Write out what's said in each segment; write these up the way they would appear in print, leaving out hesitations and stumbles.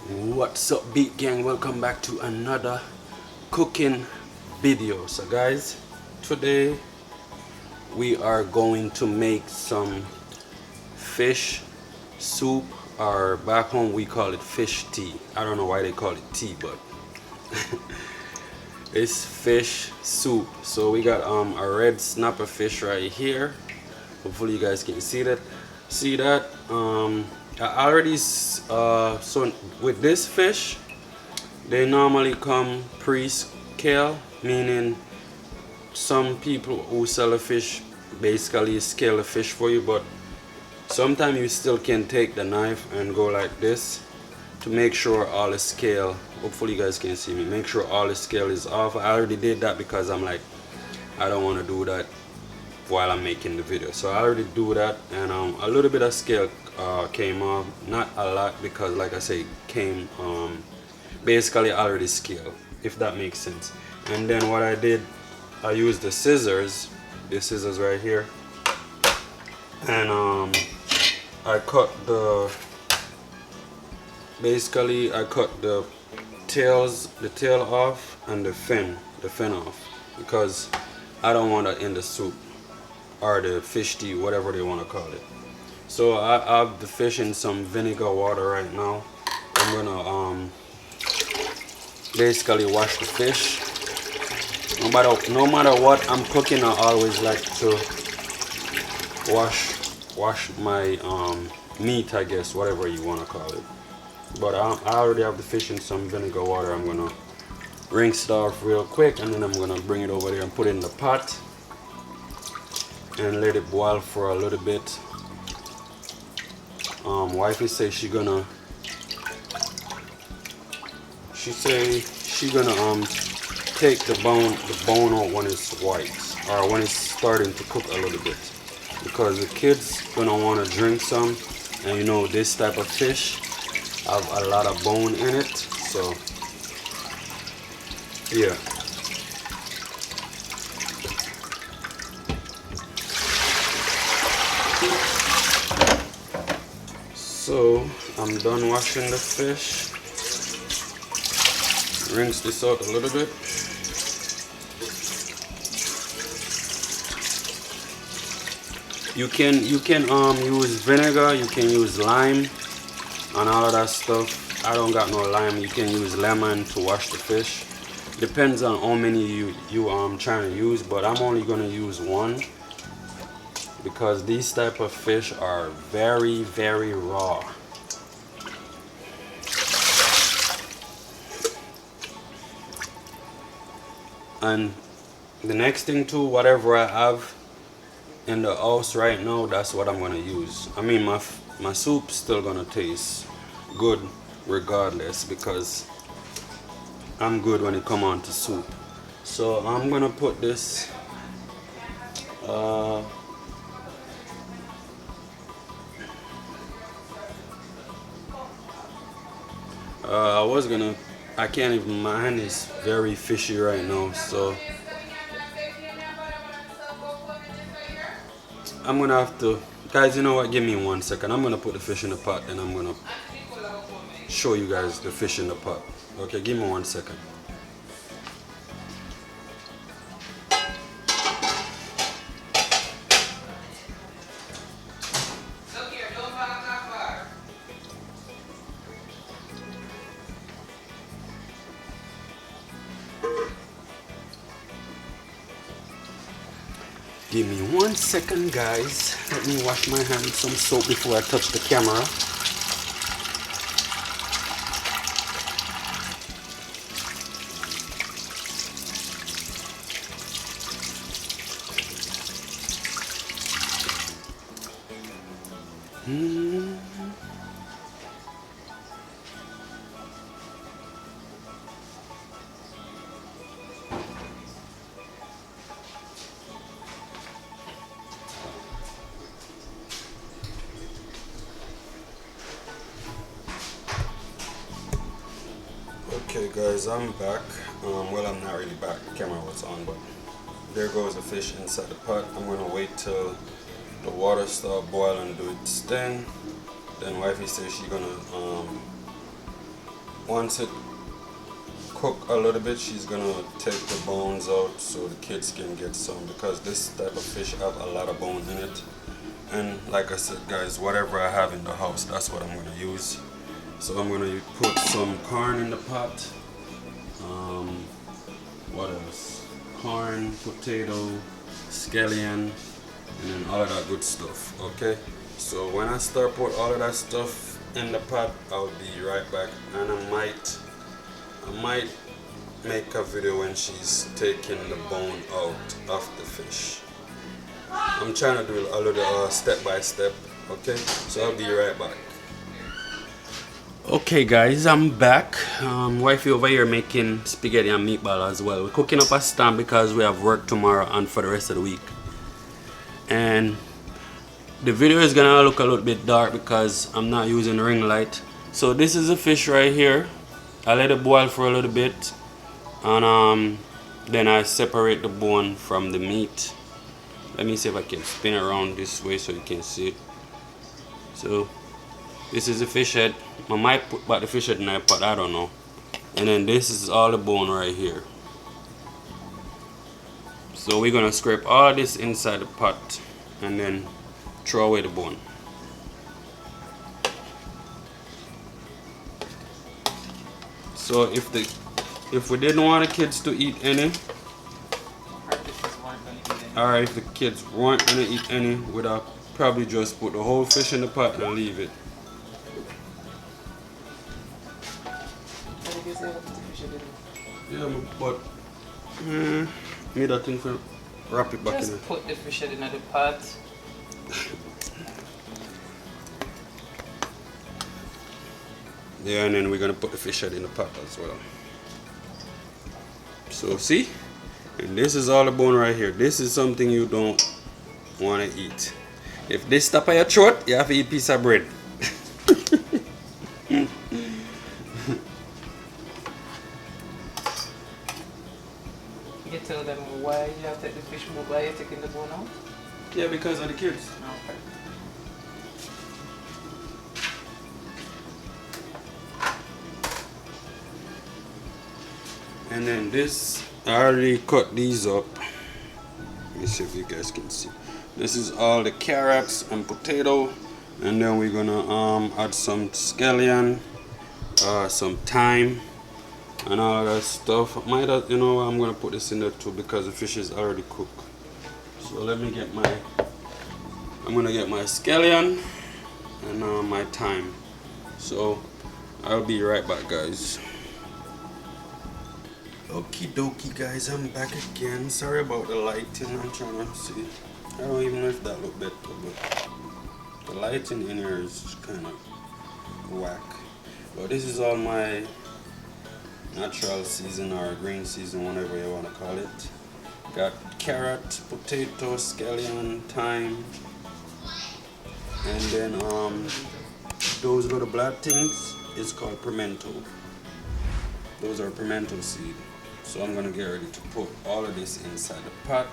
What's up, beat gang? Welcome back to another cooking video. So guys, today we are going to make some fish soup, or back home we call it fish tea. I don't know why they call it tea, but it's fish soup. So we got a red snapper fish right here. Hopefully you guys can see that. I already so with this fish, they normally come pre-scale, meaning some people who sell a fish basically scale a fish for you, but sometimes you still can take the knife and go like this to make sure all the scale, hopefully you guys can see me, make sure all the scale is off. I already did that because I'm like, I don't want to do that while I'm making the video. So I already do that, and a little bit of scale came off, not a lot, because like I say, came basically already scaled, if that makes sense. And then what I did, I used the scissors right here, and I cut the tail off and the fin off, because I don't want it in the soup or the fish tea, whatever they want to call it. So I have the fish in some vinegar water right now. I'm gonna basically wash the fish. No matter what I'm cooking, I always like to wash my meat, I guess, whatever you want to call it. But I already have the fish in some vinegar water. I'm gonna rinse it off real quick, and then I'm gonna bring it over there and put it in the pot and let it boil for a little bit. Wifey say she gonna take the bone out when it's white, or when it's starting to cook a little bit, because the kids gonna want to drink some, and you know this type of fish have a lot of bone in it. So yeah. So I'm done washing the fish. Rinse this out a little bit. You can use vinegar, you can use lime and all of that stuff. I don't got no lime. You can use lemon to wash the fish. Depends on how many you trying to use, but I'm only gonna use one, because these type of fish are very, very raw. And the next thing too, whatever I have in the house right now, that's what I'm gonna use. I mean, my soup's still gonna taste good regardless, because I'm good when it come on to soup. So I'm gonna put this I can't even, my hand is very fishy right now, so I'm gonna have to, guys, you know what, give me 1 second. I'm gonna put the fish in the pot, and I'm gonna show you guys the fish in the pot. Okay, give me 1 second. Give me 1 second, guys. Let me wash my hands with some soap before I touch the camera. Okay guys, I'm back. Well, I'm not really back, the camera was on, but there goes the fish inside the pot. I'm gonna wait till the water start boiling, do its thing. Then wifey says she gonna once it cook a little bit, she's gonna take the bones out so the kids can get some, because this type of fish have a lot of bone in it. And like I said guys, whatever I have in the house, that's what I'm gonna use. So I'm gonna put some corn in the pot. What else? Corn, potato, scallion, and then all of that good stuff. Okay, so when I start put all of that stuff in the pot, I'll be right back. And I might make a video when she's taking the bone out of the fish. I'm trying to do a little step by step. Okay, so I'll be right back. Okay guys, I'm back. Wifey over here making spaghetti and meatball as well. We're cooking up a stand because we have work tomorrow and for the rest of the week. And the video is gonna look a little bit dark because I'm not using ring light. So this is a fish right here. I let it boil for a little bit, and then I separate the bone from the meat. Let me see if I can spin it around this way so you can see it. So this is the fish head. I might put back the fish head in the pot, I don't know. And then this is all the bone right here. So we're gonna scrape all this inside the pot and then throw away the bone. So if we didn't want the kids to eat any, or if the kids weren't gonna eat any, we'd probably just put the whole fish in the pot and leave it. Yeah, but me that thing for wrap it back in. Just put the fish head in the pot. Yeah, and then we're gonna put the fish head in the pot as well. So see, and this is all the bone right here. This is something you don't want to eat. If this top of your throat, you have to eat a piece of bread. You tell them why you have to take the fish, why you're taking the bone out? Yeah, because of the kids. Okay. And then this, I already cut these up. Let me see if you guys can see. This is all the carrots and potato, and then we're gonna add some scallion, some thyme, and all that stuff. Might have, you know, I'm gonna put this in there too because the fish is already cooked. So let me get my, I'm gonna get my scallion and my thyme. So I'll be right back, guys. Okie dokie guys, I'm back again. Sorry about the lighting, I'm trying to see. I don't even know if that looked better, but the lighting in here is kind of whack. But this is all my natural season or green season, whatever you want to call it. Got carrot, potato, scallion, thyme, and then those little black things is called pimento. Those are pimento seed. So I'm gonna get ready to put all of this inside the pot,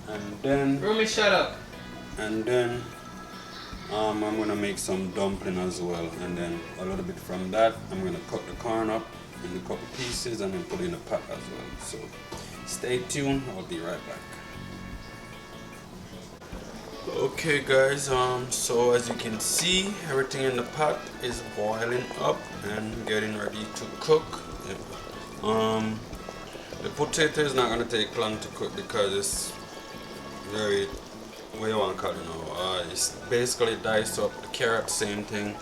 and then Rumi, shut up. And then I'm gonna make some dumpling as well, and then a little bit from that I'm gonna cut the corn up in a couple pieces and then put it in the pot as well. So stay tuned, I'll be right back. Okay guys, so as you can see, everything in the pot is boiling up and getting ready to cook. The potato is not going to take long to cook because it's very, what do you want to call it now? It's basically diced up. The carrot, same thing.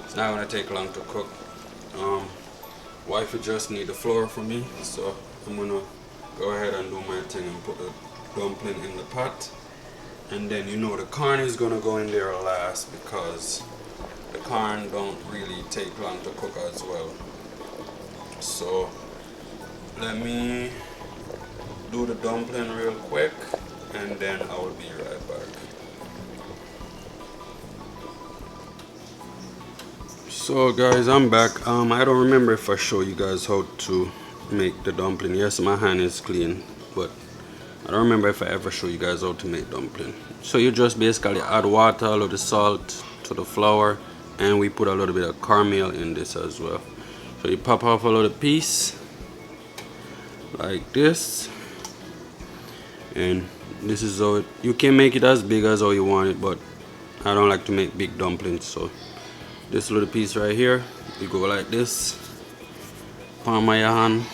It's not going to take long to cook. Wifey just need the flour for me, so I'm going to go ahead and do my thing and put the dumpling in the pot. And then, you know, the corn is going to go in there last because the corn don't really take long to cook as well. So let me do the dumpling real quick and then I will be right back. So guys, I'm back. I don't remember if I show you guys how to make the dumpling. Yes, my hand is clean, but I don't remember if I ever show you guys how to make dumpling. So you just basically add water, a little salt to the flour, and we put a little bit of caramel in this as well. So you pop off a little piece like this, and this is how it, you can make it as big as how you want it, but I don't like to make big dumplings. So this little piece right here, you go like this, palm of your hand,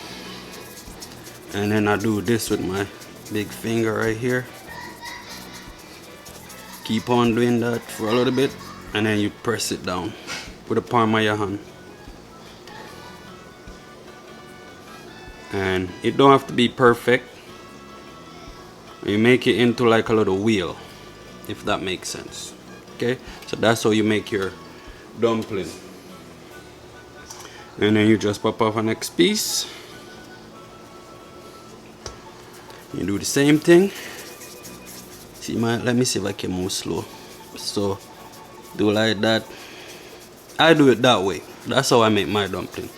and then I do this with my big finger right here. Keep on doing that for a little bit, and then you press it down with the palm of your hand. And it don't have to be perfect. You make it into like a little wheel, if that makes sense. Okay, so that's how you make your dumpling. And then you just pop off the next piece. You do the same thing. See, let me see if I can move slow. So do like that. I do it that way. That's how I make my dumpling.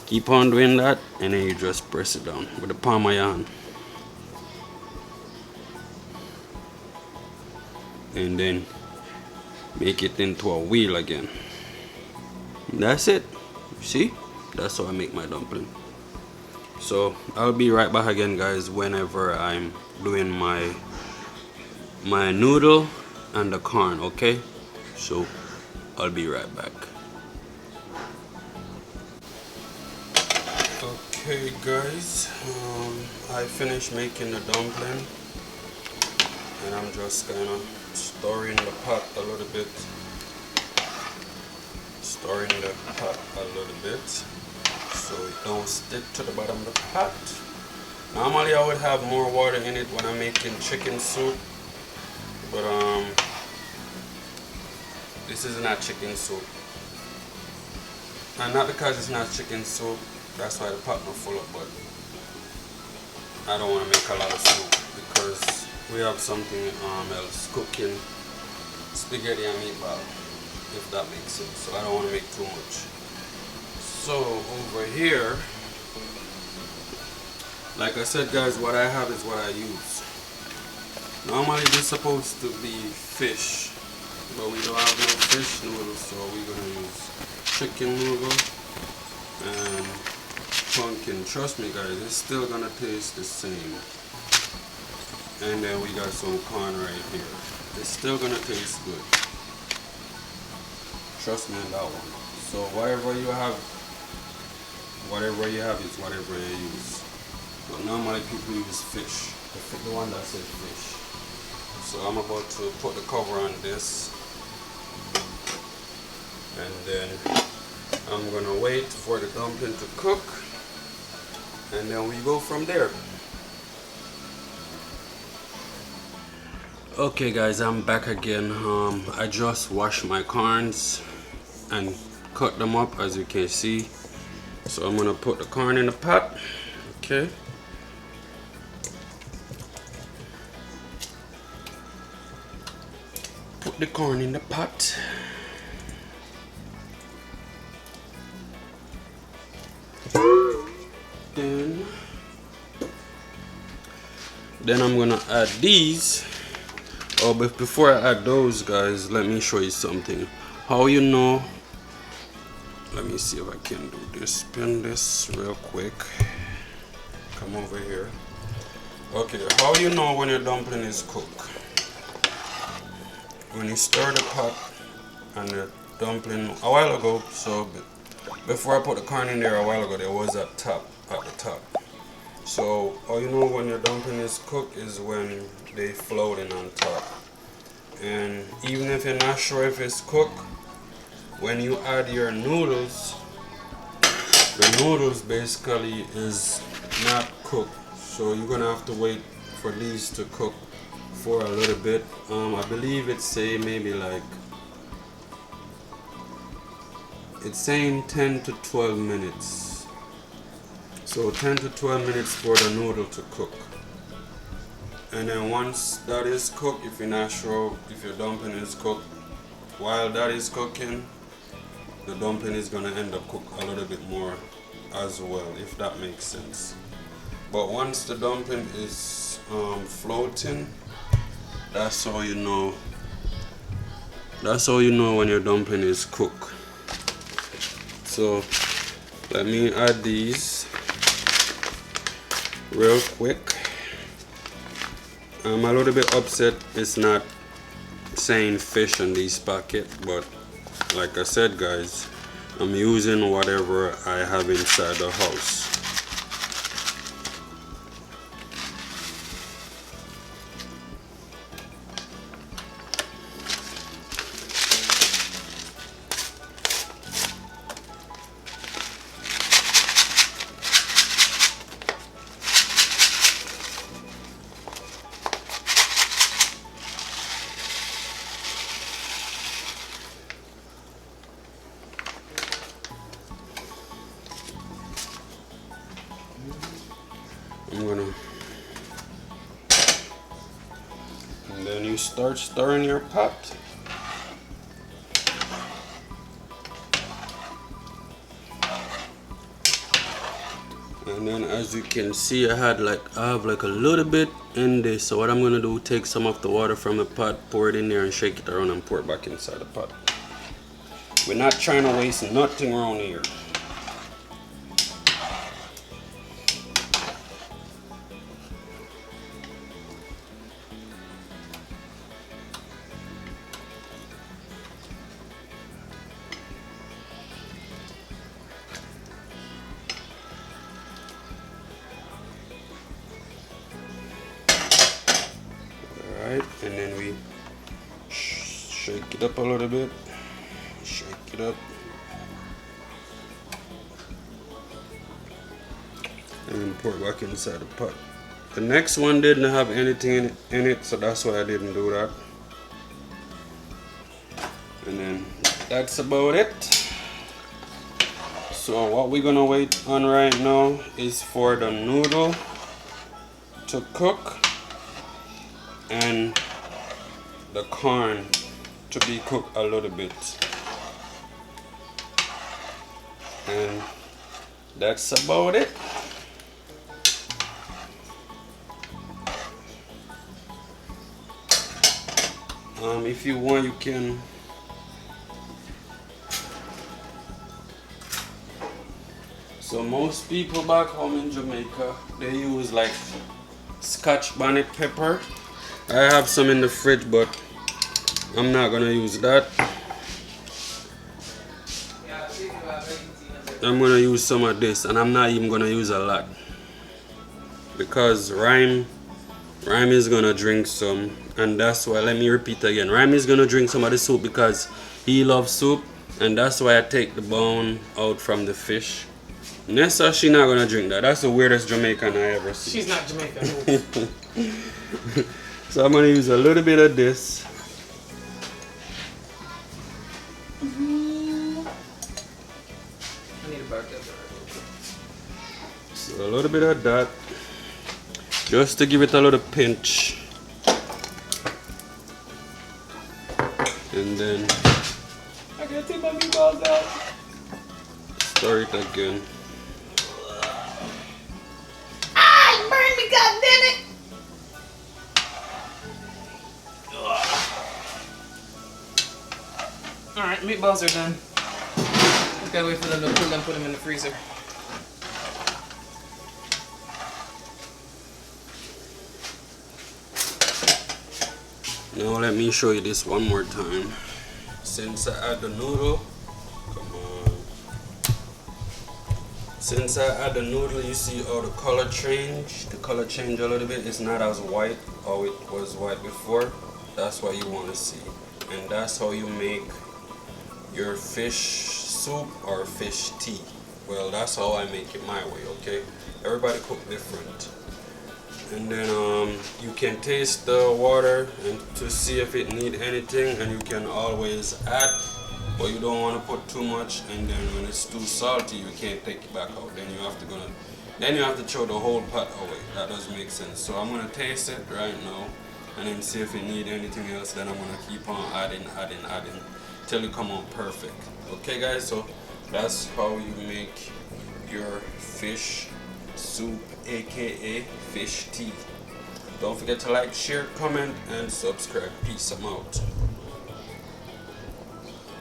Keep on doing that, and then you just press it down with the palm of your hand. And then make it into a wheel again. That's it. See, that's how I make my dumpling. So I'll be right back again, guys, whenever I'm doing my noodle and the corn. Okay, so I'll be right back. Okay guys, I finished making the dumpling, and I'm just kind of stirring the pot a little bit. Stirring the pot a little bit so it don't stick to the bottom of the pot. Normally I would have more water in it when I'm making chicken soup, but this is not chicken soup. And not because it's not chicken soup, that's why the pot not full up, but I don't want to make a lot of soup because we have something else cooking, spaghetti and meatball, if that makes sense. So I don't want to make too much. So over here, like I said guys, what I have is what I use. Normally this is supposed to be fish, but we don't have no fish noodles, so we're gonna use chicken noodle and pumpkin. Trust me guys, it's still gonna taste the same. And then we got some corn right here. It's still gonna taste good. Trust me on that one. So whatever you have is whatever you use. But normally people use fish. The one that says fish. So I'm about to put the cover on this, and then I'm gonna wait for the dumpling to cook, and then we go from there. Okay guys, I'm back again. I just washed my corns and cut them up, as you can see. So I'm gonna put the corn in the pot. Okay. Put the corn in the pot. Then I'm gonna add these. Oh, but before I add those, guys, let me show you something. How you know? Let me see if I can do this. Spin this real quick. Come over here. Okay, how you know when your dumpling is cooked? When you stir the pot and the dumpling a while ago, so before I put the corn in there a while ago, there was at the top. So how you know when your dumpling is cooked is when they floating on top. And even if you're not sure if it's cooked, when you add your noodles, the noodles basically is not cooked. So you're gonna have to wait for these to cook for a little bit. I believe it's say maybe like, it's saying 10 to 12 minutes. So 10 to 12 minutes for the noodle to cook. And then once that is cooked, if you're not sure if your dumpling is cooked, while that is cooking, the dumpling is gonna end up cooked a little bit more as well, if that makes sense. But once the dumpling is floating, that's how you know. That's how you know when your dumpling is cooked. So let me add these real quick. I'm a little bit upset it's not saying fish on these packets, but like I said, guys, I'm using whatever I have inside the house. And then you start stirring your pot. And then as you can see, I have like a little bit in this. So what I'm gonna do, take some of the water from the pot, pour it in there and shake it around and pour it back inside the pot. We're not trying to waste nothing around here. Alright, and then we shake it up a little bit. Shake it up. And then pour it back inside the pot. The next one didn't have anything in it, so that's why I didn't do that. And then that's about it. So what we're gonna wait on right now is for the noodle to cook and the corn to be cooked a little bit. And that's about it. If you want, you can so most people back home in Jamaica, they use like Scotch bonnet pepper. I have some in the fridge, but I'm not gonna use that. I'm gonna use some of this, and I'm not even gonna use a lot because Rhyme is gonna drink some, and that's why, let me repeat again, Rhyme is gonna drink some of the soup because he loves soup, and that's why I take the bone out from the fish. Nessa, she not gonna drink that. That's the weirdest Jamaican I ever seen. She's not Jamaican. So I'm gonna use a little bit of this. I need a burger. So a little bit of that, just to give it a little pinch. And then I gotta take my meatballs out. stir it again. Ah, burn me, goddammit! Alright, meatballs are done. Just gotta wait for them to cool and put them in the freezer. Now let me show you this one more time. Since I add the noodle, come on. Since I add the noodle, you see how the color change. The color change a little bit. It's not as white how it was white before. That's what you want to see. And that's how you make your fish soup or fish tea. Well, that's how I make it my way, okay? Everybody cook different. And then you can taste the water and to see if it need anything, and you can always add, but you don't want to put too much, and then when it's too salty you can't take it back out. Then you have to throw the whole pot away. That doesn't make sense. So I'm gonna taste it right now and then see if it need anything else. Then I'm gonna keep on adding till it come out perfect. Okay guys, so that's how you make your fish soup, aka fish tea. Don't forget to like, share, comment, and subscribe. Peace. I'm out.